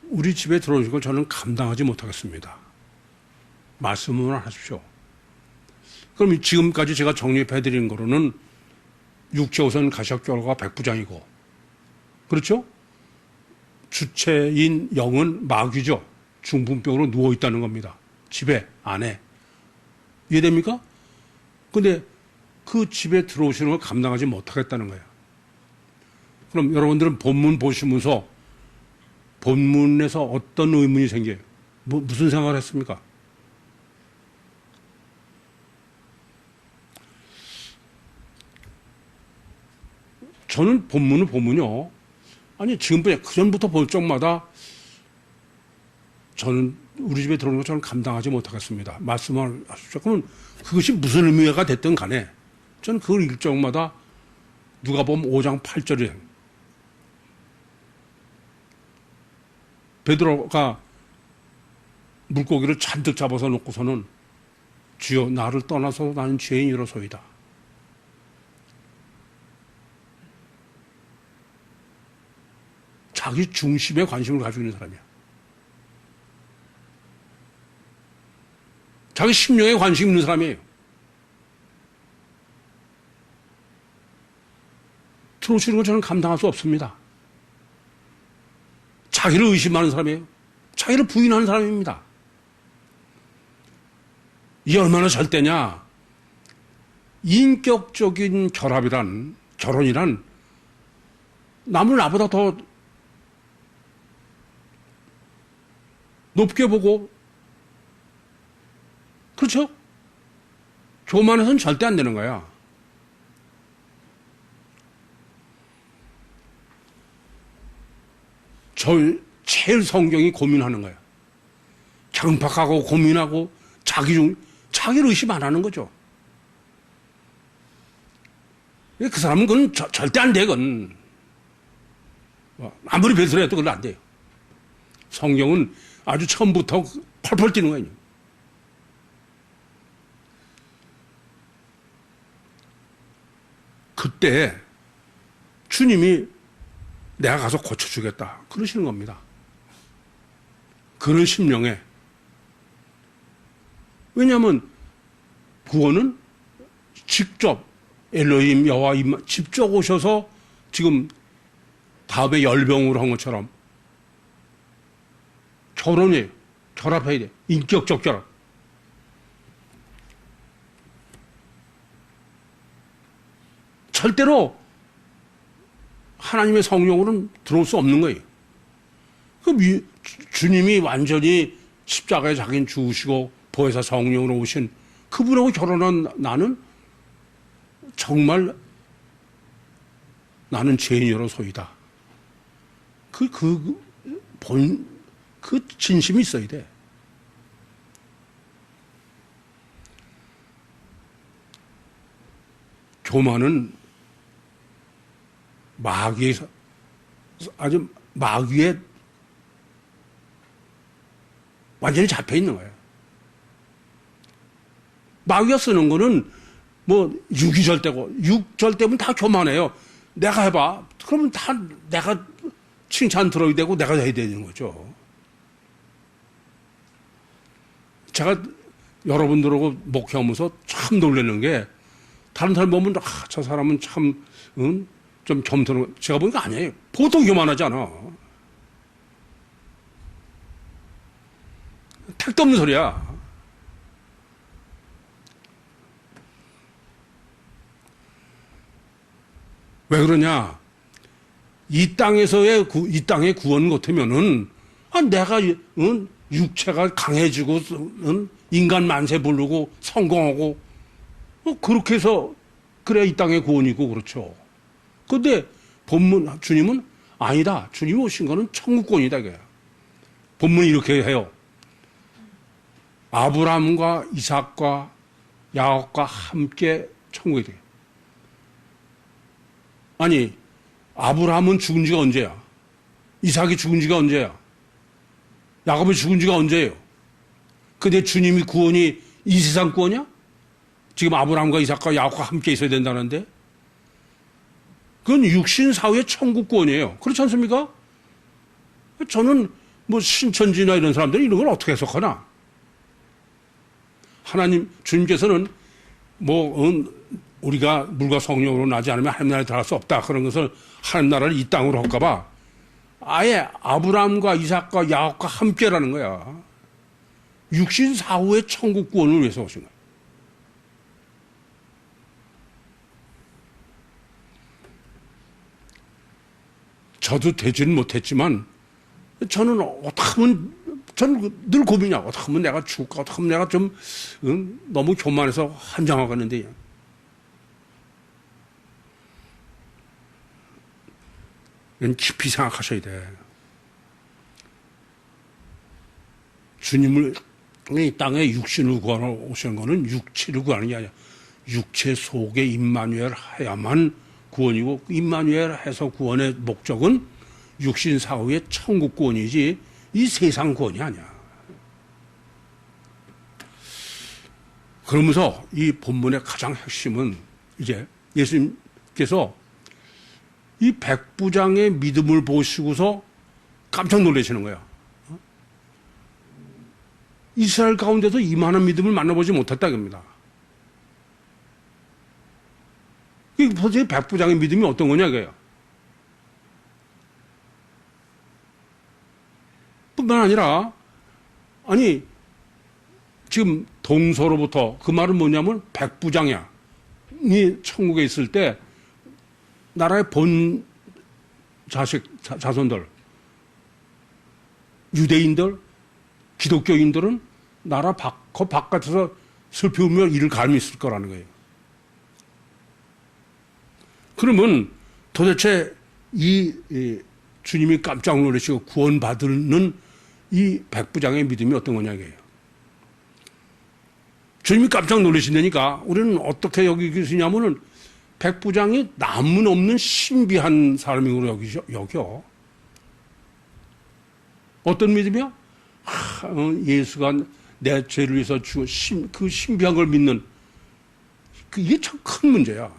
A: 우리 집에 들어오신 걸 저는 감당하지 못하겠습니다. 말씀만 하십시오. 그럼 지금까지 제가 정립해드린 거로는 육체우선 가시학교가 백부장이고, 그렇죠? 주체인 영은 마귀죠. 중풍병으로 누워있다는 겁니다. 집에, 안에. 이해됩니까? 근데 그 집에 들어오시는 걸 감당하지 못하겠다는 거예요. 그럼 여러분들은 본문 보시면서 본문에서 어떤 의문이 생겨요? 무슨 생각을 했습니까? 저는 본문을 보면요. 아니, 지금뿐이 그전부터 볼 적마다 저는 우리 집에 들어오는 거 저는 감당하지 못하겠습니다. 말씀을 하십시오. 그러면 그것이 무슨 의미가 됐든 간에 저는 그걸 읽을 적마다 누가복음 5장 8절에 베드로가 물고기를 잔뜩 잡아서 놓고서는 주여 나를 떠나서 나는 죄인이로소이다. 자기 중심에 관심을 가지고 있는 사람이야. 자기 심령에 관심 있는 사람이에요. 들어오시는 건 저는 감당할 수 없습니다. 자기를 의심하는 사람이에요. 자기를 부인하는 사람입니다. 이게 얼마나 절대냐. 인격적인 결혼이란 남을 나보다 더 높게 보고, 그렇죠? 교만해서는 절대 안 되는 거야. 제일 성경이 고민하는 거야. 경박하고 고민하고 자기를 의심 안 하는 거죠. 그 사람은 그건 절대 안 돼, 그건. 아무리 배설해도 그건 안 돼요. 성경은 아주 처음부터 펄펄 뛰는 거예요. 그때 주님이 내가 가서 고쳐주겠다 그러시는 겁니다. 그런 심령에. 왜냐하면 구원은 직접 엘로힘 여호와 직접 오셔서 지금 다음에 열병으로 한 것처럼 결혼이에요. 결합해야 돼. 인격적 결합. 절대로 하나님의 성령으로는 들어올 수 없는 거예요. 주님이 완전히 십자가에 자기는 죽으시고 보혜사 성령으로 오신 그분하고 결혼한 나는 정말 나는 죄인으로소이다. 그 진심이 있어야 돼. 교만은 마귀의 아주 마귀에 완전히 잡혀 있는 거예요. 마귀가 쓰는 거는 뭐 유기절대고 육절대면 다 교만해요. 내가 해봐. 그러면 다 내가 칭찬 들어야 되고 내가 해야 되는 거죠. 제가 여러분들하고 목회하면서 참 놀라는 게 다른 사람 보면 저 사람은 참 좀 겸손한 거. 제가 보니까 아니에요. 보통 교만하지 않아. 택도 없는 소리야. 왜 그러냐? 이 땅에서의 이 땅의 구원 같으면은 내가 육체가 강해지고 인간 만세 부르고 성공하고 그렇게 해서 그래야 이 땅의 구원이고 그렇죠. 그런데 본문 주님은 아니다. 주님이 오신 거는 천국권이다. 그래요. 본문이 이렇게 해요. 아브라함과 이삭과 야곱과 함께 천국에 돼요. 아니 아브라함은 죽은 지가 언제야? 이삭이 죽은 지가 언제야? 야곱이 죽은 지가 언제예요? 근데 주님이 구원이 이 세상 구원이야? 지금 아브라함과 이삭과 야곱과 함께 있어야 된다는데? 그건 육신 사후의 천국 구원이에요. 그렇지 않습니까? 저는 뭐 신천지나 이런 사람들이 이런 걸 어떻게 해석하나? 하나님, 주님께서는 우리가 물과 성령으로 나지 않으면 하나님 나라에 들어갈 수 없다. 그런 것을 하나님 나라를 이 땅으로 할까봐 아예 아브라함과 이삭과 야곱과 함께라는 거야. 육신 사후의 천국 구원을 위해서 오신 거야. 저도 되지는 못했지만 저는 어떻게 하면 저는 늘 고민이야. 어떻게 하면 내가 죽을까? 어떻게 하면 내가 좀 너무 교만해서 한장하겠는데 이건 깊이 생각하셔야 돼. 주님을 이 땅에 육신을 구하러 오시는 거는 육체를 구하는 게 아니야. 육체 속에 임마누엘 해야만 구원이고 임마누엘 해서 구원의 목적은 육신 사후의 천국 구원이지 이 세상 구원이 아니야. 그러면서 이 본문의 가장 핵심은 이제 예수님께서 이 백부장의 믿음을 보시고서 깜짝 놀라시는 거야. 이스라엘 가운데서 이만한 믿음을 만나보지 못했다 겁니다. 도대체 백부장의 믿음이 어떤 거냐 이거예요. 뿐만 아니라 아니 지금 동서로부터 그 말은 뭐냐면 백부장이야. 이 천국에 있을 때 나라의 본 자손들 유대인들 기독교인들은 나라 바깥에서 슬피 울며 이를 갈미 있을 거라는 거예요. 그러면 도대체 이 주님이 깜짝 놀라시고 구원받는 이 백부장의 믿음이 어떤 거냐 이거예요. 주님이 깜짝 놀라신다니까 우리는 어떻게 여기시냐면은 백부장이 남은 없는 신비한 사람으로 여겨. 어떤 믿음이요? 예수가 내 죄를 위해서 죽은 그 신비한 걸 믿는, 이게 참 큰 문제야.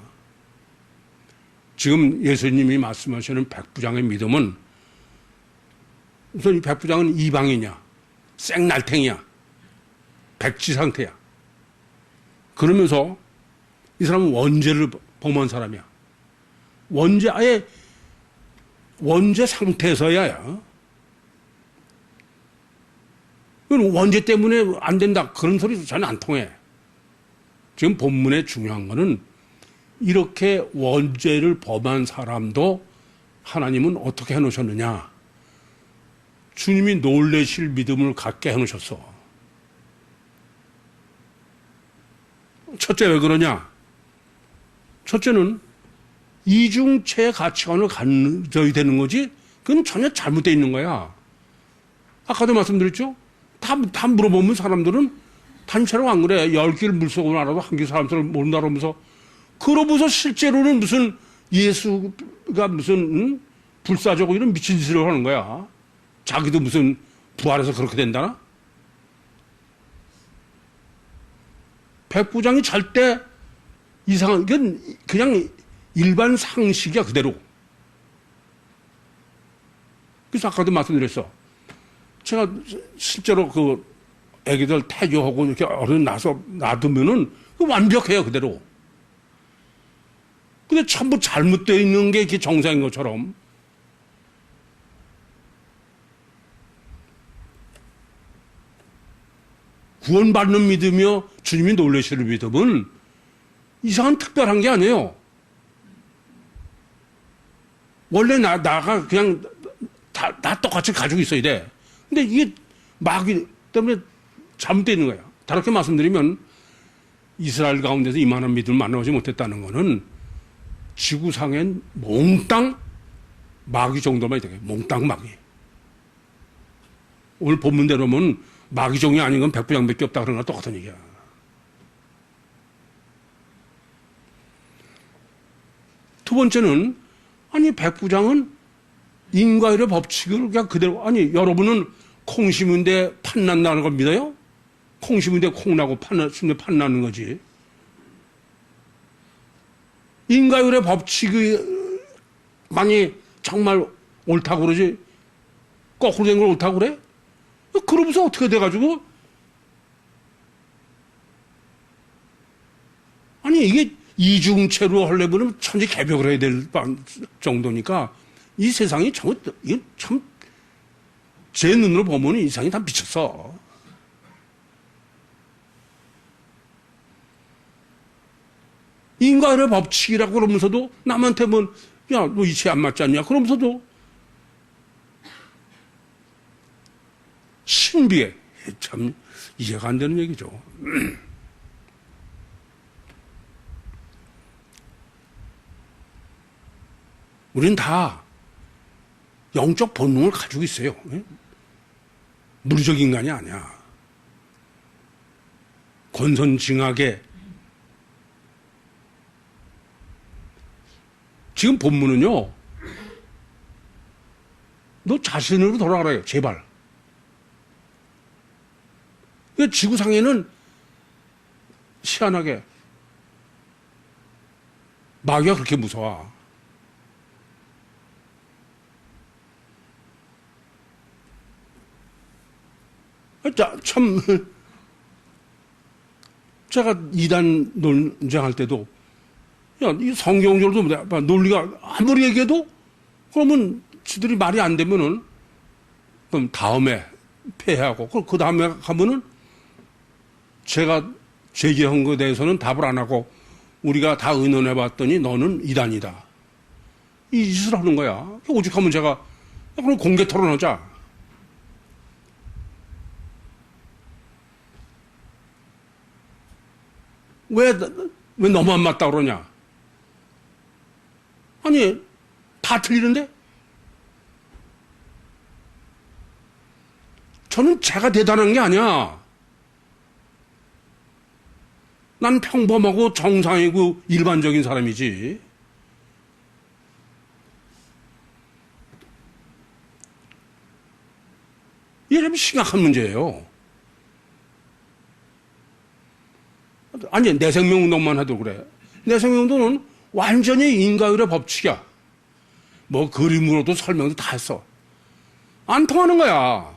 A: 지금 예수님이 말씀하시는 백부장의 믿음은, 우선 이 백부장은 이방이냐, 생날탱이야, 백지 상태야. 그러면서 이 사람은 원죄를 범한 사람이야. 아예 원죄 상태에서야. 원죄 때문에 안 된다, 그런 소리 전혀 안 통해. 지금 본문의 중요한 거는 이렇게 원죄를 범한 사람도 하나님은 어떻게 해놓으셨느냐. 주님이 놀라실 믿음을 갖게 해놓으셨어. 첫째, 왜 그러냐? 첫째는 이중체의 가치관을 가져야 되는 거지, 그건 전혀 잘못되어 있는 거야. 아까도 말씀드렸죠? 다 물어보면 사람들은 단체로 안 그래. 10길 물속으로 알아도 한 길 사람들을 모른다 그러면서, 그러고서 실제로는 무슨 예수가 무슨 불사조고 이런 미친 짓을 하는 거야. 자기도 무슨 부활해서 그렇게 된다나? 백부장이 절대 이상한, 그냥 일반 상식이야, 그대로. 그래서 아까도 말씀드렸어. 제가 실제로 그 애기들 태교하고 이렇게 어른 나서 놔두면은 완벽해요, 그대로. 근데 전부 잘못되어 있는 게 이렇게 정상인 것처럼. 구원받는 믿음이요, 주님이 놀라시는 믿음은 이상한 특별한 게 아니에요. 원래 나가 그냥 다 똑같이 가지고 있어야 돼. 근데 이게 마귀 때문에 잘못되어 있는 거야. 다르게 말씀드리면, 이스라엘 가운데서 이만한 믿음을 만나보지 못했다는 거는 지구상엔 몽땅 마귀 정도만 되게, 몽땅 마귀. 오늘 본문대로 보면 마귀종이 아닌 건 백부장밖에 없다 그런 거랑 똑같은 얘기야. 두 번째는, 아니 백부장은 인과율의 법칙을 그냥 그대로, 아니 여러분은 콩 심은데 팥 난다는 걸 믿어요? 콩 심은데 콩 나고 심은데 팥 나는 거지. 인과율의 법칙이 만이 정말 옳다고 그러지, 거꾸로 된 걸 옳다고 그래? 그러면서 어떻게 돼가지고, 아니 이게 이중체로 하려면 천지 개벽을 해야 될 정도니까, 이 세상이 이게 참, 제 눈으로 보면 이 세상이 다 미쳤어. 인과의 법칙이라고 그러면서도 남한테 뭐, 야, 너 이치 안 맞지 않냐? 그러면서도 신비해. 참 이해가 안 되는 얘기죠. 우린 다 영적 본능을 가지고 있어요. 물리적 인간이 아니야. 권선징악에. 지금 본문은요, 너 자신으로 돌아가라요, 제발. 지구상에는 희한하게 마귀가 그렇게 무서워. 참, 제가 이단 논쟁할 때도, 야, 이 성경적으로도 논리가 아무리 얘기해도, 그러면 지들이 말이 안 되면은, 그럼 다음에 폐해하고, 그 다음에 가면은, 제가 제기한 것에 대해서는 답을 안 하고, 우리가 다 의논해 봤더니 너는 이단이다. 이 짓을 하는 거야. 오죽하면 제가, 야, 그럼 공개 토론하자. 왜 너만 맞다 그러냐? 아니, 다 틀리는데? 저는 제가 대단한 게 아니야. 난 평범하고 정상이고 일반적인 사람이지. 이러면 심각한 문제예요. 아니, 내생명운동만 해도 그래. 내생명운동은 완전히 인과율의 법칙이야. 뭐 그림으로도 설명도 다 했어. 안 통하는 거야.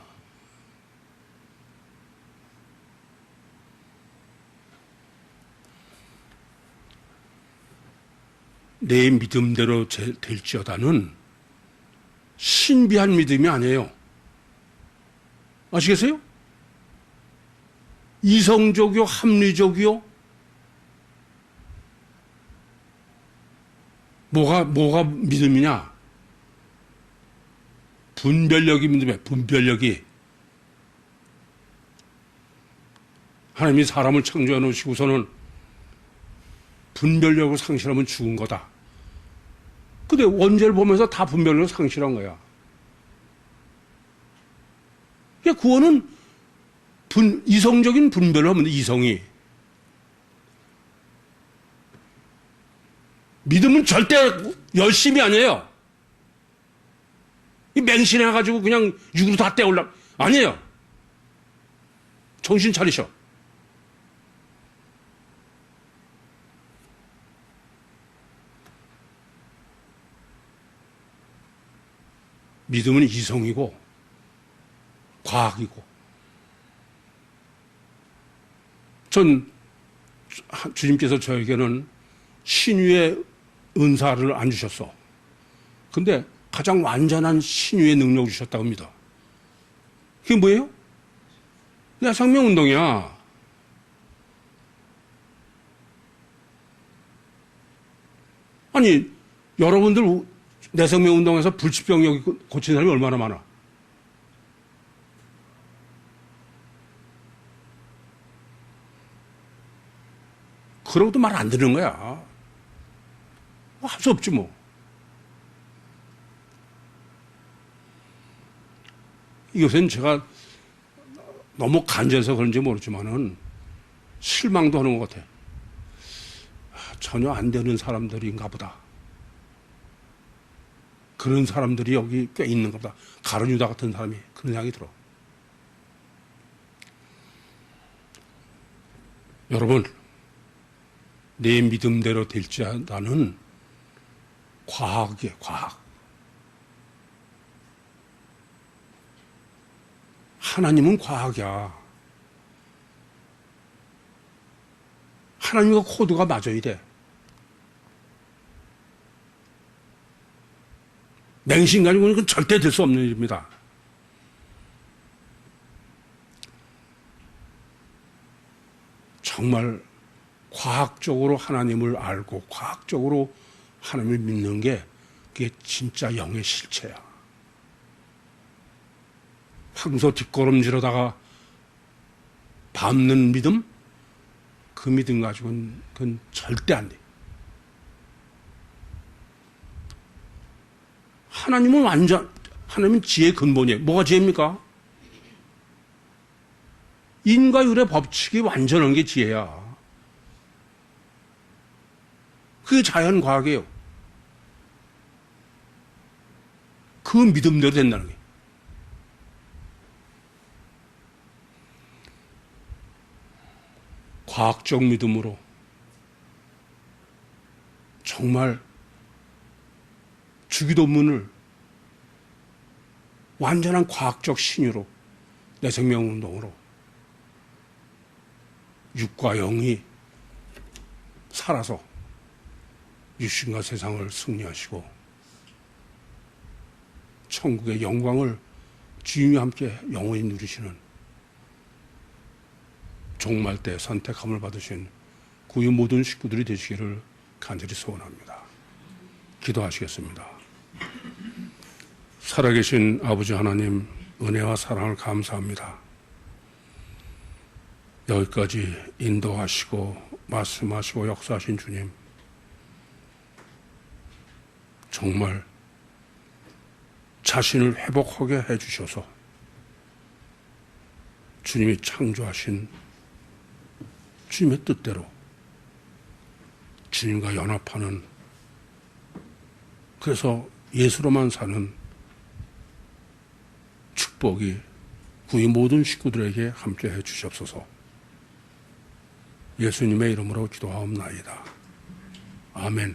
A: 내 믿음대로 될지어다는 신비한 믿음이 아니에요. 아시겠어요? 이성적이요, 합리적이요. 뭐가 믿음이냐? 분별력이 믿음이야, 분별력이. 하나님이 사람을 창조해 놓으시고서는 분별력을 상실하면 죽은 거다. 근데 원죄를 보면서 다 분별력을 상실한 거야. 그러니까 구원은 이성적인 분별을 하면 돼, 이성이. 믿음은 절대 열심이 아니에요. 이 맹신해가지고 그냥 육으로 다 떼올라. 아니에요. 정신 차리셔. 믿음은 이성이고, 과학이고. 주님께서 저에게는 신유의 은사를 안 주셨어. 근데 가장 완전한 신유의 능력을 주셨다고 합니다. 그게 뭐예요? 내 생명운동이야. 아니, 여러분들 내 생명운동에서 불치병 고친 사람이 얼마나 많아? 그러고도 말 안 듣는 거야. 할 수 없지 뭐. 이것은 제가 너무 간절해서 그런지 모르지만은 실망도 하는 것 같아. 전혀 안 되는 사람들인가 보다. 그런 사람들이 여기 꽤 있는가 보다. 가룟 유다 같은 사람이 그런 생각이 들어. 여러분, 내 믿음대로 될지 않다는 과학이에요, 과학. 하나님은 과학이야. 하나님과 코드가 맞아야 돼. 맹신 가지고는 그건 절대 될 수 없는 일입니다. 정말 과학적으로 하나님을 알고 과학적으로 하나님을 믿는 게 그게 진짜 영의 실체야. 평소 뒷걸음질하다가 밟는 믿음? 그 믿음 가지고는 그건 절대 안 돼. 하나님은 하나님은 지혜의 근본이에요. 뭐가 지혜입니까? 인과율의 법칙이 완전한 게 지혜야. 그게 자연과학이에요. 그 믿음대로 된다는 게. 과학적 믿음으로 정말 주기도문을 완전한 과학적 신유로 내 생명운동으로 육과 영이 살아서 육신과 세상을 승리하시고 천국의 영광을 주님과 함께 영원히 누리시는 종말 때 선택함을 받으신 구의 모든 식구들이 되시기를 간절히 소원합니다. 기도하시겠습니다. 살아계신 아버지 하나님, 은혜와 사랑을 감사합니다. 여기까지 인도하시고 말씀하시고 역사하신 주님, 정말 자신을 회복하게 해주셔서 주님이 창조하신 주님의 뜻대로 주님과 연합하는, 그래서 예수로만 사는 축복이 부의 모든 식구들에게 함께해 주시옵소서. 예수님의 이름으로 기도하옵나이다. 아멘.